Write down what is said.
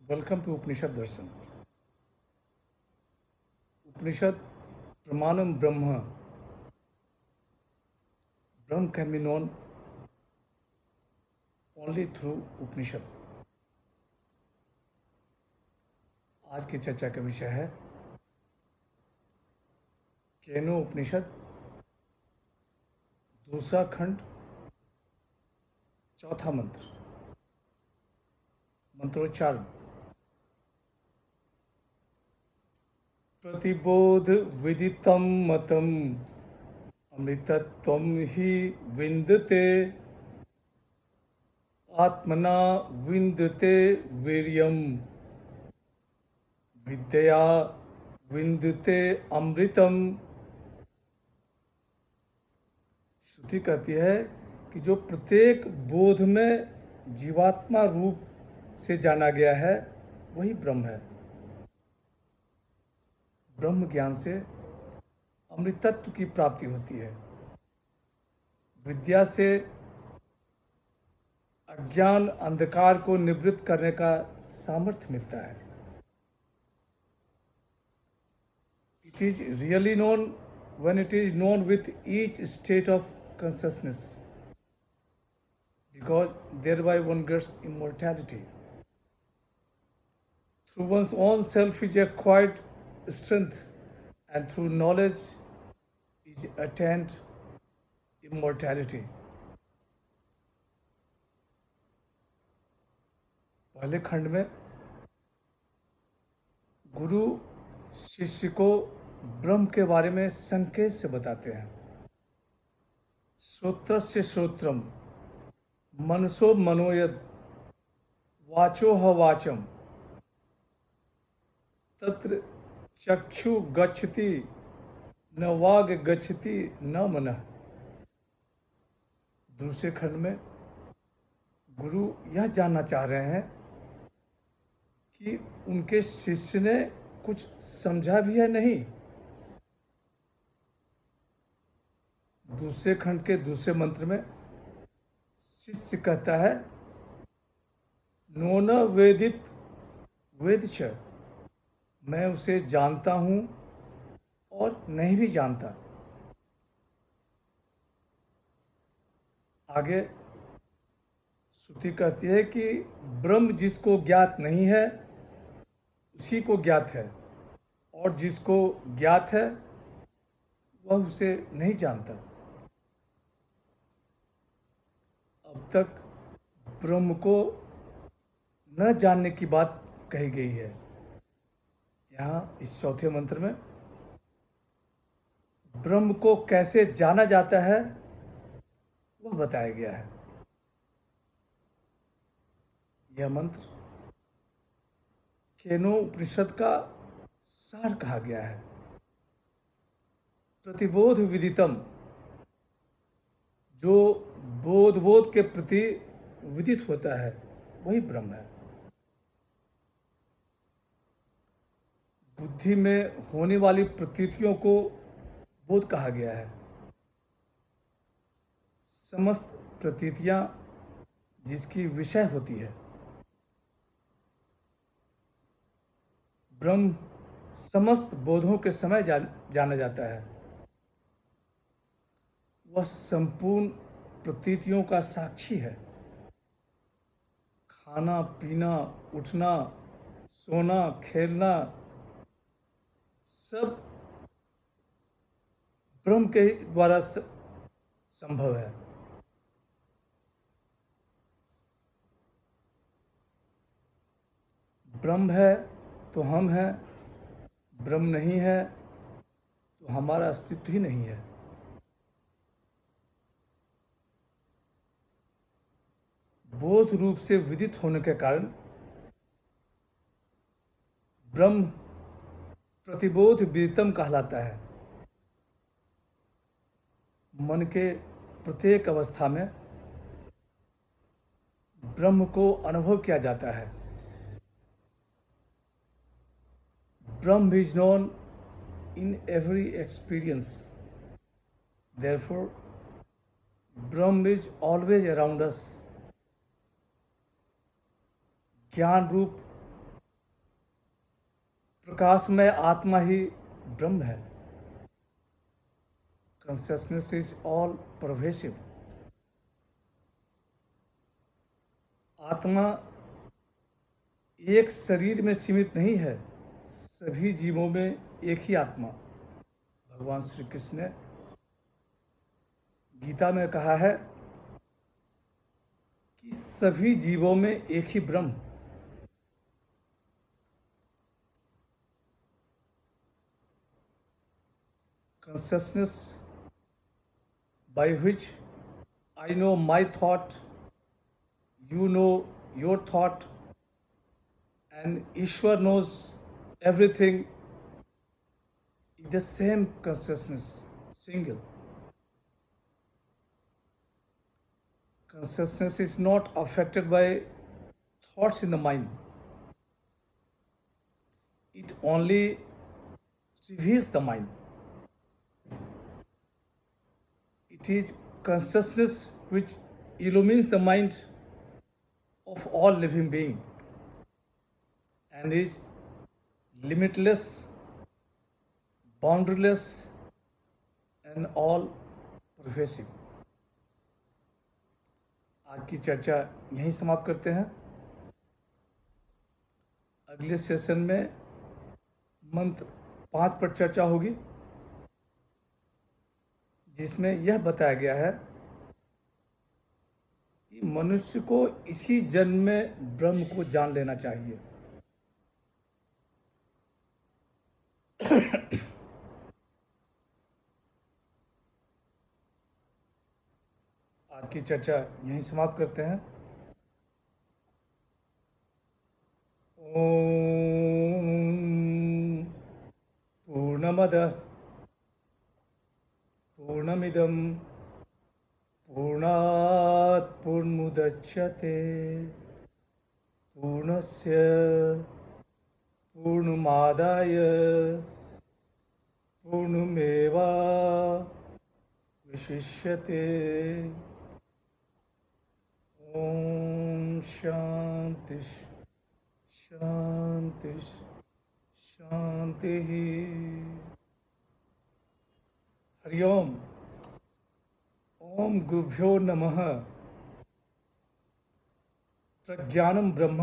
Welcome to Upanishad Darshan. Upanishad Pramanam Brahma. Brahm can be known only through Upanishad. आज की चर्चा का विषय है केनो उपनिषद दूसरा खंड चौथा मंत्र मंत्रोच्चारण प्रतिबोध विदितम मतम अमृतत्वम ही विन्दते आत्मना विन्दते वीर्यम विद्या विन्दते अमृतम। श्रुति कहती है कि जो प्रत्येक बोध में जीवात्मा रूप से जाना गया है वही ब्रह्म है। ब्रह्म ज्ञान से अमृतत्व की प्राप्ति होती है। विद्या से अज्ञान अंधकार को निवृत्त करने का सामर्थ्य मिलता है। It is really known when it is known with each state of consciousness, because thereby one gets immortality. Through one's own self is acquired strength, and through knowledge is attained immortality. पहले खंड में गुरु शिष्य को ब्रह्म के बारे में संकेत से बताते हैं। श्रोत्रस्य श्रोत्रम मनसो मनोयद वाचो ह वाचम तत्र चक्षु गच्छति न वाग गच्छति न मनः। दूसरे खंड में गुरु यह जानना चाह रहे हैं कि उनके शिष्य ने कुछ समझा भी है नहीं। दूसरे खंड के दूसरे मंत्र में शिष्य कहता है नो न वेदित वेद छ, मैं उसे जानता हूँ और नहीं भी जानता। आगे श्रुति कहती है कि ब्रह्म जिसको ज्ञात नहीं है उसी को ज्ञात है, और जिसको ज्ञात है वह उसे नहीं जानता। अब तक ब्रह्म को न जानने की बात कही गई है। यहाँ इस चौथे मंत्र में ब्रह्म को कैसे जाना जाता है वह बताया गया है। यह मंत्र केनो उपनिषद का सार कहा गया है। प्रतिबोध विदितम, जो बोध के प्रति विदित होता है वही ब्रह्म है। बुद्धि में होने वाली प्रतीतियों को बोध कहा गया है। समस्त प्रतीतियां जिसकी विषय होती है। ब्रह्म समस्त बोधों के समय जाना जाता है। वह संपूर्ण प्रतीतियों का साक्षी है। खाना पीना उठना सोना खेलना सब ब्रह्म के द्वारा संभव है। ब्रह्म है तो हम हैं, ब्रह्म नहीं है तो हमारा अस्तित्व ही नहीं है। बोध रूप से विदित होने के कारण ब्रह्म प्रतिबोध विदितम कहलाता है। मन के प्रत्येक अवस्था में ब्रह्म को अनुभव किया जाता है। ब्रह्म is known in every experience. Therefore, Brahm is always around us. ज्ञान रूप प्रकाशमय आत्मा ही ब्रह्म है। Consciousness is all pervasive. आत्मा एक शरीर में सीमित नहीं है, सभी जीवों में एक ही आत्मा। भगवान श्री कृष्ण ने गीता में कहा है कि सभी जीवों में एक ही ब्रह्म। consciousness by which I know my thought, you know your thought, and Ishwar knows everything is the same consciousness, single. Consciousness is not affected by thoughts in the mind. It only reveals the mind. It is consciousness which illumines the mind of all living beings and is limitless, boundaryless, and all pervasive. आज की चर्चा यहीं समाप्त करते हैं। अगले session में मंत्र 5 पर चर्चा होगी, जिसमें यह बताया गया है कि मनुष्य को इसी जन्म में ब्रह्म को जान लेना चाहिए। आज की चर्चा यहीं समाप्त करते हैं। ओम पूर्णमदः पूर्णमिदं पूर्णात् पूर्णमुदच्यते पूर्णस्य पूर्णमादाय पूर्णमेवावशिष्यते। ओम शांति शांति शांति। हरि ओम। ओम गुरुभ्यो नमः। प्रज्ञानम ब्रह्म